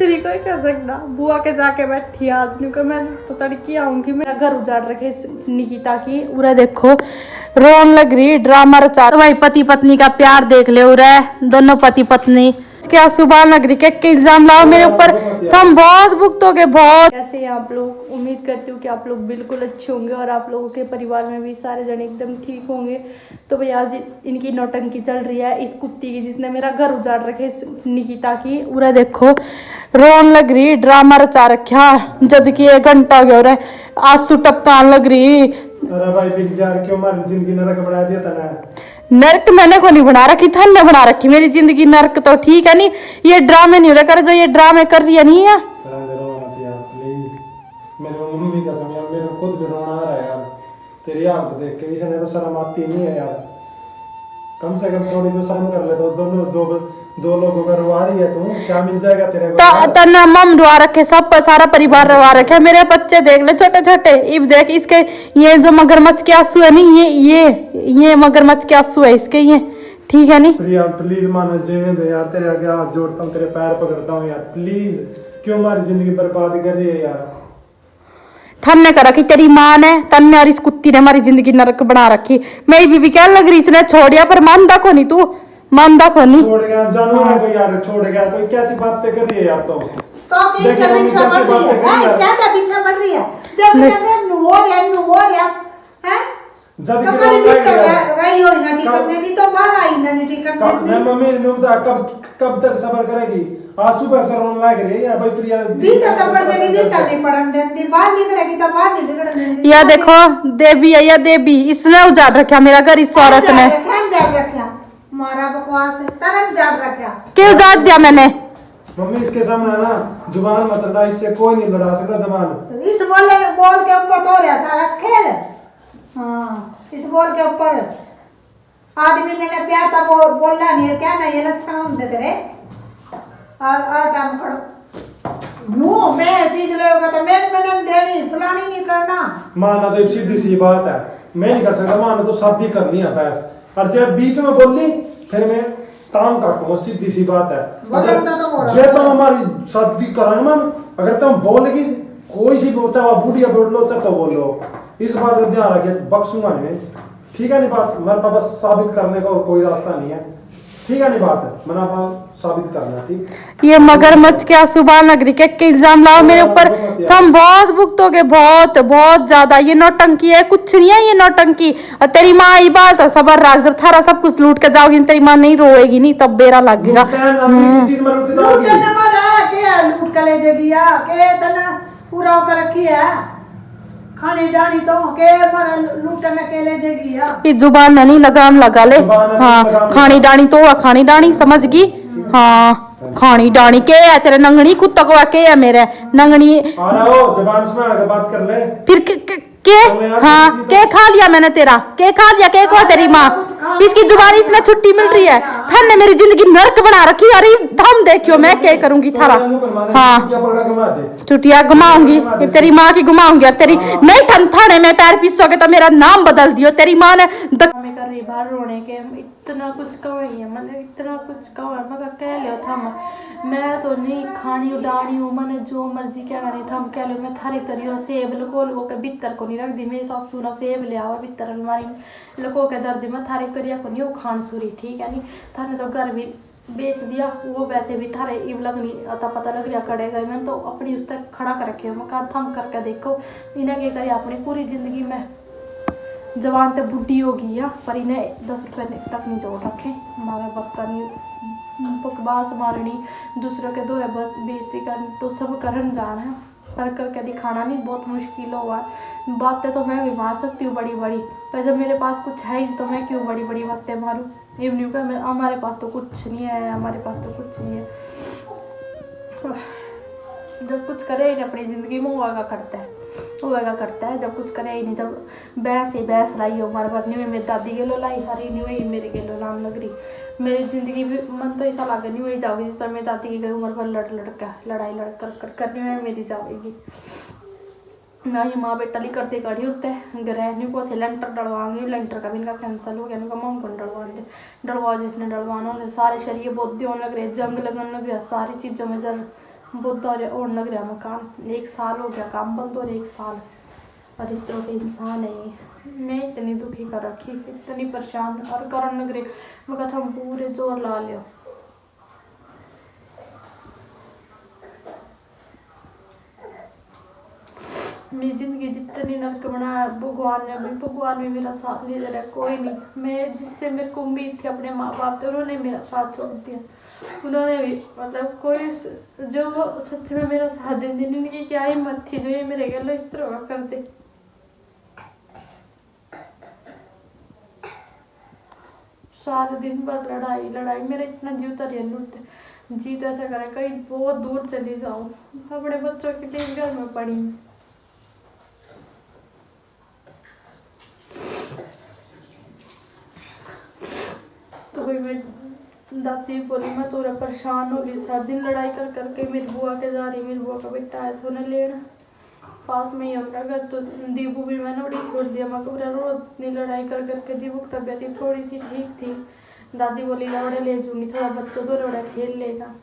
नहीं कोई कर सकता। बुआ के जाके बैठी आज नहीं मैं तो तड़की आऊंगी। मेरा घर उजाड़ रखे निकिता की। उरे देखो रोन लग रही, ड्रामा रचा। तो भाई पति पत्नी का प्यार देख ले। उरे दोनों पति पत्नी क्या सुबह लग रही के इल्जाम लाओ मेरे ऊपर, तुम बहुत भुगतोगे बहुत। ऐसे आप लोग उम्मीद करती हूँ कि आप लोग बिल्कुल अच्छे होंगे और आप लोगों के परिवार में भी सारे जने एकदम ठीक होंगे। तो भाई आज इनकी नौटंकी चल रही है इस कुत्ती की जिसने मेरा घर उजाड़ रखे निकिता की। उरे देखो रोन लग रही, ड्रामा रचा रखा जब कि 1 घंटा हो गया आंसू टपकान लग रही। अरे भाई बिग जार क्यों मारी जिंदगी नरक बना दिया तने। नर्क मैंने को नहीं बना रखी, था ने बना रखी मेरी जिंदगी नर्क। तो ठीक है नहीं, ये ड्रामे नहीं हो रहे कर जो ये ड्रामे कर रही है नहीं है। मेरे मम्मी भी कसम यार, मेरे खुद भी रोना आ रहा है यार तेरी हालत देख के। इसने तो शर्म आती नहीं है यार, कम से कम थोड़ी तो शर्म कर ले। तो दोनों दो लोगों का रुआ रही है, तू क्या मिल जाएगा तेरे को। तना मम रुआ रखे, सब सारा परिवार रुआ रखे। मेरे बच्चे देख ले छोटे छोटे। इब देख इसके ये जो मगरमच्छ के आंसू है नहीं, ये मगरमच्छ के आंसू है इसके ये, ठीक है नहीं। प्रिया प्लीज मान जीने दे यार, तेरे आगे हाथ जोड़ता हूँ, तेरे पैर पकड़ता हूँ यार प्लीज। क्यों हमारी जिंदगी बर्बाद कर रही है यार। थन ने करा कि तेरी माँ ने तन और इस कुत्ती ने हमारी जिंदगी नरक बना रखी। मेरी बीबी क्या लग रही इसने छोड़िया पर मानदा को नहीं, तू मानदा को नहीं। छोड़ गया जानवर है कोई यार, छोड़ गया तो कैसी बातें कर रही है यार। तो क्या क्या पीछा पड़ रही है, क्या क्या पीछा पड़ रही है। जब मैं नुओ या हैं जब कभी भी कर रही हो ना टिकट नहीं दी तो बाहर आई ना टिकट दे दी। मैं मम्मी नुदा कब तक सब्र करेगी। आंसू पर सर रोने लग रही है भाई प्रिया। भीतर तो पड़ जाएगी, भीतर नहीं पड़न देती, बाहर निकलेगी तो बाहर नहीं निकलने देती। या देखो देवी है या देवी, इसने उजाड़ रखा मेरा घर इस औरत ने। जाड़ रखा मारा बकवास तरन जाड़ रखा। क्यों उजाड़ दिया मैंने। मम्मी इसके सामने ना जुबान मत लड़ा, इससे कोई नहीं लड़ा सकता जुबान। इस बोल के ऊपर तो रहा सारा खेल। हाँ इस बोल के ऊपर आदमी ने प्यार था बोलना नहीं है क्या ना, ये लक्षण होंगे तेरे। और टाइम खड़ो नो मैं चीज लेगा तो मैंने देनी फलानी नहीं करना। माना तो सीधी सी बात है, मैं नहीं कर सकता। माना तो शादी करनी है बस, और जब बीच में बोली फिर मैं काम काटूंगा, सीधी सी बात है। अगर तो हमारी शादी कराने में अगर तुम बोलेगी कोई सी चाहे बूढ़िया बोल लो चाहे तो बोलो, इस बात का ध्यान रखिए, बख्शूंगा नहीं। ठीक है नहीं बात, मेरे पास बस साबित करने का और कोई रास्ता नहीं है। ठीक है नहीं बात है, मैंने अपना साबित करना। ठीक ये मगरमच्छ के आंसू लग रही के इल्जाम लाओ मेरे ऊपर, तुम बहुत भुगतोगे बहुत बहुत ज्यादा। ये नौटंकी है, कुछ नहीं है ये नौटंकी। और तेरी माँ ये बात तो सबर राख, जब थारा सब कुछ लूट के जाओगी तेरी माँ नहीं रोएगी नहीं तब बेरा लगेगा। लूट के ले जाएगी के तना पूरा होकर रखी है खानी डानी तो के पर लूटने के ले जाएगी ये जुबान में नहीं लगाम लगा ले। हाँ खानी डानी तो खानी डानी समझ गई। हाँ खानी डानी के है तेरे नंगनी कुत्ता को के है मेरे नंगनी। जुबान संभाल के बात कर ले फिर के हाँ के खा लिया मैंने तेरा, के खा लिया के को तेरी माँ। इसकी जुबान इसने छुट्टी मिल रही है, थाने मेरी जिंदगी नर्क बना रखी। अरे हम देखियो मैं क्या करूंगी थारा। हाँ चुटिया घुमाऊंगी तेरी माँ की घुमाऊंगी। और तेरी नहीं थाने में पैर पीसोगे तो मेरा नाम बदल दियो। तेरी माँ ने कर रही बाहर रोने के इतना कुछ कहो है मैंने, इतना कुछ कहो है मैं कह लियो था मैं तो नहीं खानी उड़ानी हूँ मैंने जो मर्जी क्या नहीं था कह लो। मैं थारी तरियो सेब लको लको के बितर को नहीं रख दी, मेरी सासू ना सेब ले आवा बितर अलमारी में लको के दर्द में थारी तरिया को नहीं वो खान सूरी। ठीक है नहीं थाने तो घर भी बेच दिया, वो वैसे भी थारे इब लगनी अता पता लग रहा खड़े गए। मैंने तो अपनी उस तक खड़ा कर रखे मैं कहा थम करके देखो इन्हें क्या करे अपनी पूरी जिंदगी में। जवान तो बुढ़ी होगी या पर इन्हें 10 रुपये तक नहीं जोड़ रखे। हमारा बक्का नहीं बकवास मारनी दूसरों के दौरे बस बेइज्जती करनी तो सब करन जाना है पर करके दिखाना नहीं बहुत मुश्किल हुआ। बातें तो मैं भी मार सकती हूँ बड़ी बड़ी, पर जब मेरे पास कुछ है ही तो मैं क्यों बड़ी बड़ी बातें मारूँ। इवनिंग का मैं हमारे पास तो कुछ नहीं है, हमारे पास तो कुछ नहीं है। जब कुछ करे ही अपनी ज़िंदगी में होगा करता है जब कुछ करे ही नहीं। जब बहस ही बहस लाई हो हमारे पास नहीं मेरी दादी के लो लाई हरी नहीं हुई मेरे के लो नाम लग रही मेरी ज़िंदगी भी मन तो ऐसा लगे नहीं वही जाओगी जिस तरह मेरी दादी की गई उम्र पर लड़ाई लड़ कर करनी में मेरी जाएगी ना। ये माँ बेटा ली करते कड़ी होते गृहणी को थे लेंटर डलवाएंगे, लेंटर का भी इनका कैंसिल हो गया, इनका मम को डलवा जिसने डलवाना सारे शरीर बहुत होने लग रहे, जंग लगने लग गया, सारी चीज़ों में जर बहुत और लग रहा मकान, 1 साल हो गया काम बंद और 1 साल, और इस तरह के इंसान है ये। मैं इतनी दुखी कर रखी, इतनी परेशान और करन लग रही, मैं कहता हम पूरे जोर ला लियो। मेरी जिंदगी जितनी नरक बनाया भगवान ने, भी भगवान भी मेरा साथ नहीं दे रहा, कोई नहीं। मैं जिससे मेरे को उम्मीद थी अपने माँ बाप थे, उन्होंने मेरा साथ छोड़ दिया। उन्होंने भी मतलब कोई जो सच में मेरा साथ देने इनकी क्या हिम्मत थी जो ये मेरे गले इस तरह का कर दे। सारे दिन बस लड़ाई लड़ाई, मेरा इतना जीव तर जी तो ऐसा करे कहीं बहुत दूर चली जाऊं, अपने बच्चों के लिए घर में पड़ी। तो भाई मैं दादी बोली मैं तो परेशान हो गई, सारा दिन लड़ाई कर करके मेरी बुआ के जा रही, मेरी बुआ का बेटा आया तो उन्हें लेना पास में ही हमारा घर, तो दीबू भी मैंने उड़ी छोड़ दिया। मैं पूरा रोज इतनी लड़ाई कर करके दीबू की तबीयत थोड़ी सी ठीक थी, दादी बोली लौड़े ले जूंगी, थोड़ा बच्चों तो लौड़ा खेल लेगा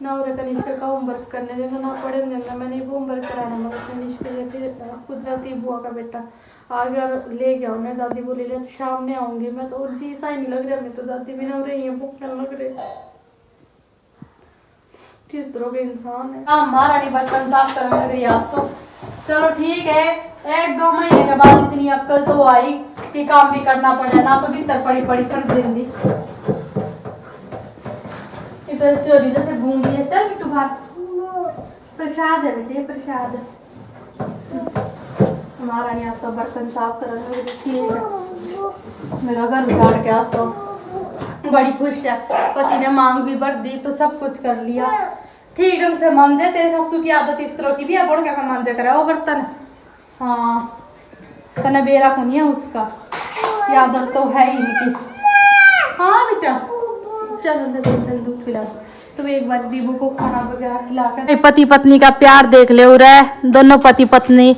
ना, और कनिष्क का होमवर्क करने देना ना पढ़ने देना, मैंने होमवर्क कराना मगर कनिष्क ने फिर कुदरती बुआ का बेटा आ गया ले गया उन्हें। दादी बोली ले शाम में आऊंगी, मैं तो जी सा ही नहीं लग रहा, मैं तो दादी भी ना हो रही है, भूखने लग रहे। किस तरह के इंसान है। हाँ महारानी बर्तन साफ करने लग रही आज तो, चलो ठीक है, 1-2 महीने के बाद इतनी अक्ल तो आई कि काम भी करना पड़े, ना तो बिस्तर पड़ी पड़ी कर देंगी। चोरी जैसे घूम रही है, चल बिट्टू बाहर, प्रसाद है बेटे प्रसाद। महारानी आज तो बर्तन साफ कर रही है, मेरा घर उजाड़ के आज तो बड़ी खुश है, पति ने मांग भी भर दी तो सब कुछ कर लिया ठीक ढंग से मांजे। तेरे सासू की आदत इस तरह की भी है, बोल क्या मांजे करे वो बर्तन। हाँ तने बेरा को नहीं है उसका, ये आदत तो है ही इनकी। हाँ बेटा चलो दूध पिला, तुम एक बार दीबू को खाना वगैरह खिलाकर। पति पत्नी का प्यार देख ले रहे, दोनों पति पत्नी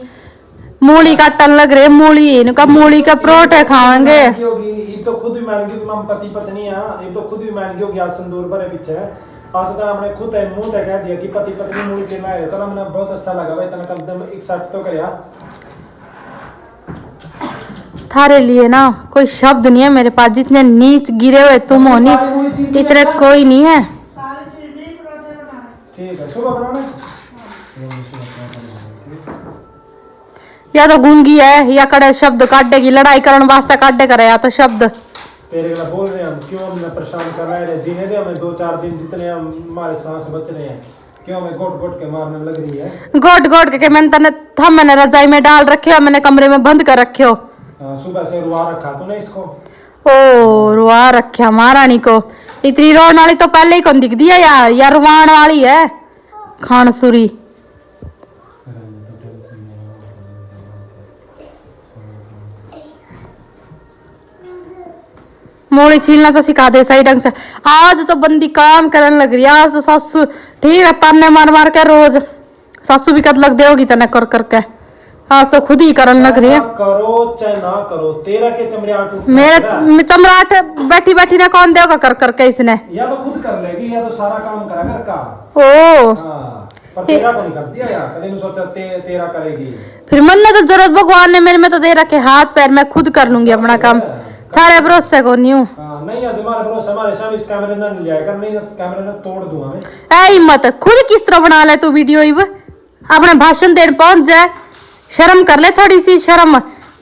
मूली का टन लग रहे, मूली इनका मूली का परोठे खाएंगे। ये तो खुद भी मान गई कि हम पति पत्नी है, ये तो खुद भी मान गई कि आज संदूर भरे पीछे आज तो हमने खुद है मुंह तक कह दिया कि पति पत्नी मूली चिल्लाए। चलो मैंने बहुत अच्छा लगा भाई, तना कम से कम एक साथ तो कर यार। थारे लिए ना कोई शब्द नहीं है मेरे पास, जितने नीच गिरे हुए तुम हो नहीं इतने कोई नहीं है। ठीक है सुबह बनाना, या तो गूंगी है या कड़े शब्द काटेगी, लड़ाई करने वास्ते काटे करे या तो शब्द। तेरे गला बोल रहे हैं हम, क्यों हमें परेशान कर रहे हैं, जीने दे हमें 2-4 दिन जितने हमारे सांस बच रहे हैं, क्यों हमें गोट गोट के मारने लग रही है। गोट गोट के मैंने रजाई में डाल रखे हो, मैंने कमरे में बंद कर रखे हो। सुबह से रुआ रखा तूने इसको। ओ रुआ रखा महारानी को, इतनी रोने वाली तो पहले ही कौन दिख दिया यार, या रुवान वाली है खानसुरी। मूली छीलना तो सिखा दे सही ढंग से। आज तो बंदी काम करने लग रही है, आज तो सासू ठीक है ताने मार मार के रोज, सासू भी कद लग दे होगी तने कर करके, आज तो खुद ही करने लग रही है। करो चाहे ना करो, तेरा के चमराट मेरे चमराट बैठी बैठी ना कौन देगा कर करके इसने, या तो खुद कर लेगी या तो सारा काम करा घर का। ओ पर तेरा को नहीं कर दिया यार, कभी नहीं सोचा तेरा करेगी। फिर मन ने तो जरूरत भगवान ने मेरे में तो दे रखे, हाथ पैर मैं खुद कर लूंगी अपना काम, थारे भरोसे को नहीं हूँ। नहीं है तुम्हारे भरोसे, हमारे सामने इस कैमरे ना लिया कर, नहीं कैमरे ना तोड़ दूंगा मैं। ऐ हिम्मत खुद किस तरह बना ले तू वीडियो, अपने भाषण देने पहुंच जाए, शर्म कर ले थोड़ी सी शर्म।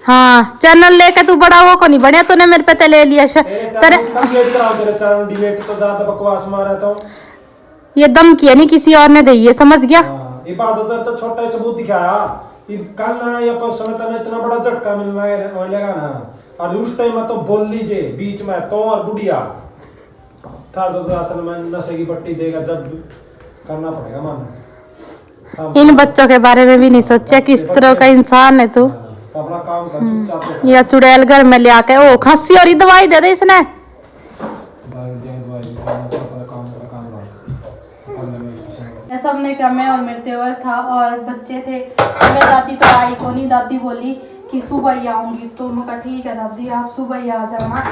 हाँ चैनल लेके तू बड़ा वो को नहीं बढ़िया, तूने मेरे पे ले लिया तेरे चैनल डिलीट तो ज्यादा बकवास मारा तो ये दम किया नहीं किसी और ने दे, ये समझ गया। ये बात उधर तो छोटा सबूत दिखाया, कल ना या परसों तने इतना बड़ा झटका मिलना लगा ना, और उस टाइम तो बोल लीजिए बीच में तो और बुढ़िया था तो असल में नशे की पट्टी देगा, जब करना पड़ेगा मान। इन बच्चों के बारे में भी नहीं सोचा किस तरह का इंसान है तू। अपना काम कर चुपचाप, या चुड़ैल घर में ले आके ओ खांसी और दवाई दे दे इसने। सब ने क्या, मैं और मेरे देवर था और बच्चे थे, मैं दादी तो आई को नहीं, दादी बोली कि सुबह ही आऊंगी, तो मैं कहा ठीक है दादी आप सुबह ही आ जाना।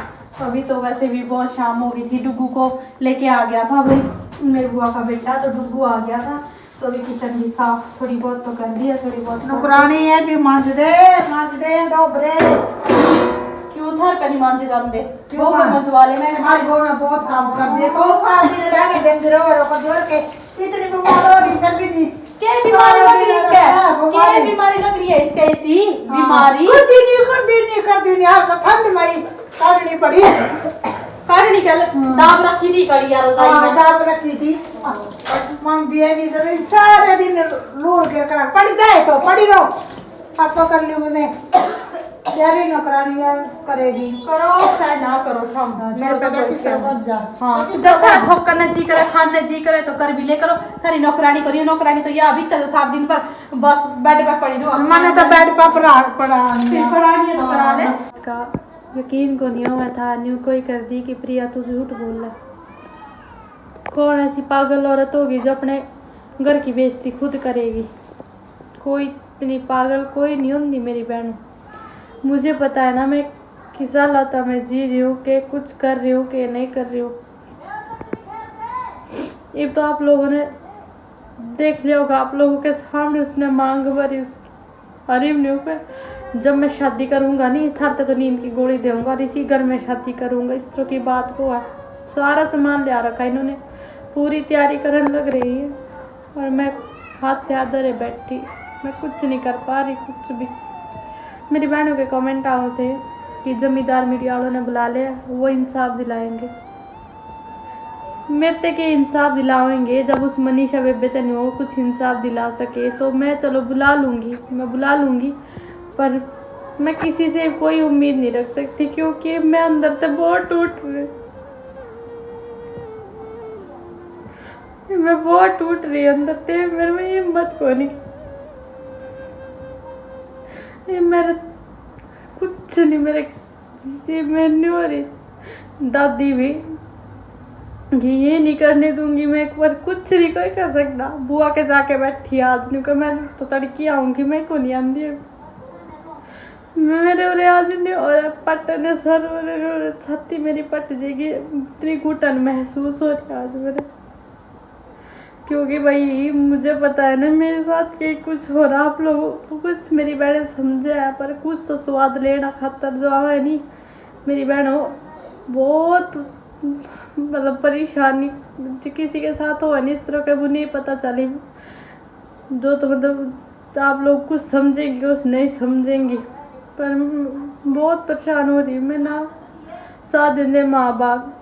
अभी तो वैसे भी बहुत शाम हो गई थी, डुगू को लेके आ गया था भाई, मेरे बुआ का बेटा तो डुगू आ गया था, तो अभी किचन भी साफ थोड़ी बहुत तो कर दिया, थोड़ी बहुत नौकरानी है भी मांझ दे डोबरे। क्यों थर पे नहीं मांझे जाते क्यों वो मांझ? मजवा ले मैं हमारी बहू ने बहुत काम कर दिए, तो सात दिन रहने देंगे रोरो को जोर के, इतनी बीमार हो रही फिर भी नहीं। क्या बीमारी लग रही है इसके? क्या बीमारी लग रही है इसके? ऐसी बीमारी कर दी यार, तो ठंड में काटनी पड़ी। काटनी क्या दाम रखी थी कड़ी यार रजाई में। दाब रखी थी, मांग दिया नहीं सब, सारे दिन लूर के करा पड़ जाए तो पड़ी रहो। अब तो कर लूंगी मैं, तेरी नौकरानी करेगी। करो चाहे ना करो हम मेरे पे तो किस तरह बच जा। हाँ जब तक भूख करने जी करे, खाने जी करे तो कर भी ले करो। थारी नौकरानी करियो, नौकरानी तो या अभी तो 7 दिन पर बस बेड पे पड़ी रहो। मैंने तो बेड पर पड़ा फिर पढ़ानी है तो करा ले। का यकीन को नहीं हुआ था, न्यू कोई कर दी कि प्रिया तू झूठ बोल रहा। कौन ऐसी पागल औरत होगी जो अपने घर की बेइज्जती खुद करेगी? कोई इतनी पागल कोई नहीं होती मेरी बहन। मुझे पता है ना मैं किस हालत में जी रही हूँ, कि कुछ कर रही हूँ कि नहीं कर रही हूँ। ये तो आप लोगों ने देख लिया होगा, आप लोगों के सामने उसने मांग भरी उसकी। अरे न्यू पे जब मैं शादी करूँगा नहीं थारते तो नींद की गोली दूंगा और इसी घर में शादी करूँगा, इस तरह की बात को है। सारा सामान ले रखा इन्होंने, पूरी तैयारी करने लग रही है और मैं हाथ पे हाथ धरे बैठी, मैं कुछ नहीं कर पा रही कुछ भी। मेरी बहनों के कमेंट आए थे कि जमींदार मीडिया वालों ने बुला लिया, वो इंसाफ दिलाएंगे। मेरे तक इंसाफ दिलाएंगे जब उस मनीषा बेबे तने वो कुछ इंसाफ दिला सके तो मैं चलो बुला लूँगी, पर मैं किसी से कोई उम्मीद नहीं रख सकती क्योंकि मैं अंदर से बहुत टूट रही अंदर से। मेरे में हिम्मत को नहीं, ये मेरे कुछ नहीं, मेरे मैं नहीं हो रही। दादी भी कि ये नहीं करने दूंगी मैं, एक बार कुछ नहीं कोई कर सकता। बुआ के जाके बैठी आज नहीं, मैं तो तड़की आऊंगी, मैं को नहीं आंदी मेरे और आज नहीं और पट ने सर और छाती मेरी पट जाएगी, इतनी घुटन महसूस हो रही आज मेरे। क्योंकि भाई मुझे पता है ना मेरे साथ कि कुछ हो रहा, आप लोगों को कुछ मेरी बहनें समझे है, पर कुछ तो स्वाद लेना खातर जो आवा है नहीं मेरी बहनों बहुत मतलब परेशानी किसी के साथ हो नहीं इस तरह के वो नहीं पता चली जो तो मतलब आप लोग कुछ समझेंगे कुछ नहीं समझेंगे, पर बहुत परेशान हो रही मैं ना। साथ देंगे माँ बाप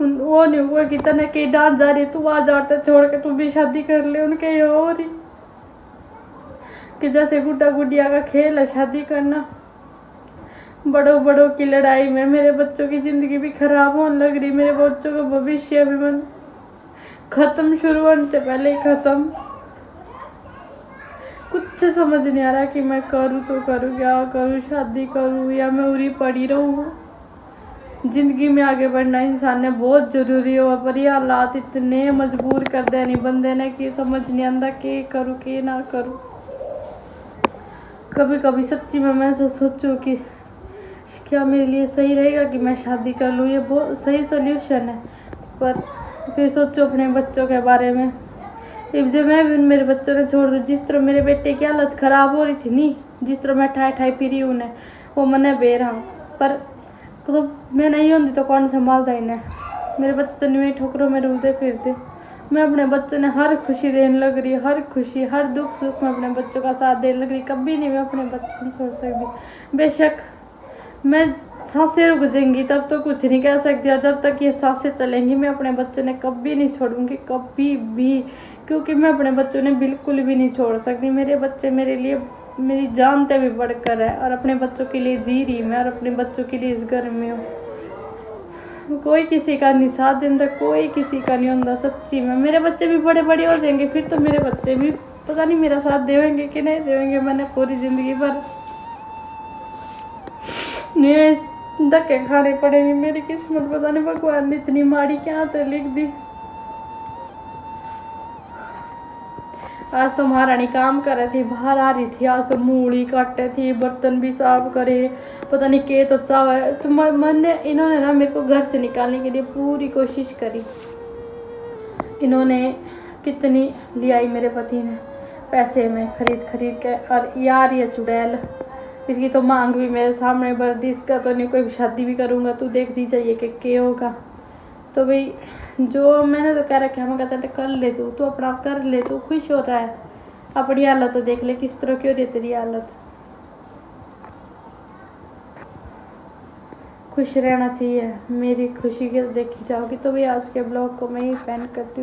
वो नहीं हुआ कि तने के डांट जा रही तू आ जाते छोड़ के तू भी शादी कर ले, उनके ये हो रही कि जैसे गुड्डा गुडिया का खेल है शादी करना। बड़ों बड़ों की लड़ाई में मेरे बच्चों की जिंदगी भी खराब होने लग रही, मेरे बच्चों का भविष्य भी मन खत्म, शुरू होने से पहले ही खत्म। कुछ समझ नहीं आ रहा कि मैं करूँ तो करूँ क्या करूँ, शादी करूँ या मैं उरी पड़ी रहूँ। जिंदगी में आगे बढ़ना इंसान ने बहुत जरूरी हो, पर ये हालात इतने मजबूर कर देनी बंदे ने कि समझ नहीं आता कि करूँ कि ना करूँ। कभी कभी सच्ची में मैं सोचूं कि क्या मेरे लिए सही रहेगा कि मैं शादी कर लूँ, ये बहुत सही सोल्यूशन है। पर फिर सोचो अपने बच्चों के बारे में, जब मैं भी मेरे बच्चों ने छोड़ दूँ, जिस तरह मेरे बेटे की हालत ख़राब हो रही थी नहीं, जिस तरह मैं ठाई ठाई पी रही हूँ उन्हें वो मने बे रहा, पर तो मैं नहीं होती तो कौन संभालता इन्हें। मेरे बच्चे तो नहीं ठोकरों में रुलते फिरते, मैं अपने बच्चों ने हर खुशी देने लग रही, हर खुशी हर दुख सुख में अपने बच्चों का साथ देने लग रही। कभी नहीं मैं अपने बच्चों को छोड़ सकती। बेशक मैं सांसें रुक जाएंगी तब तो कुछ नहीं कह सकती, और जब तक ये सांसें चलेंगी मैं अपने बच्चों ने कभी नहीं छोड़ूंगी, कभी भी, क्योंकि मैं अपने बच्चों ने बिल्कुल भी नहीं छोड़ सकती। मेरे बच्चे मेरे लिए मेरी जान से भी बढ़कर है, और अपने बच्चों के लिए जी रही मैं, और अपने बच्चों के लिए इस घर में हूँ। कोई किसी का नहीं साथ देता, कोई किसी का नहीं होता सच्ची में। मेरे बच्चे भी बड़े बड़े हो जाएंगे फिर तो मेरे बच्चे भी पता नहीं मेरा साथ देवेंगे कि नहीं देवेंगे। मैंने पूरी जिंदगी भर ये धक्के खाने पड़ेंगे, मेरी किस्मत पता नहीं भगवान ने इतनी माड़ी क्या तो लिख दी। आज तो महारानी काम कर रही थी, बाहर आ रही थी, आज तो मूली काटे थी, बर्तन भी साफ करे, पता नहीं के तो चाव तो मैंने इन्होंने ना मेरे को घर से निकालने के लिए पूरी कोशिश करी, इन्होंने कितनी लियाई मेरे पति ने पैसे में खरीद के। और यार ये चुड़ैल, इसकी तो मांग भी मेरे सामने बढ़ दी। इसका तो नहीं कोई शादी भी करूँगा तू देख दी जाइए कि क्या होगा। तो भाई जो मैंने तो कह रखा है, मैं कहता कर ले तू अपना कर ले, तू खुश हो रहा है। अपनी हालत तो देख ले किस तरह की हो रही है तेरी हालत। खुश रहना चाहिए, मेरी खुशी के देखी जाओगी। तो भाई आज के ब्लॉग को मैं ही फैन करती हूँ।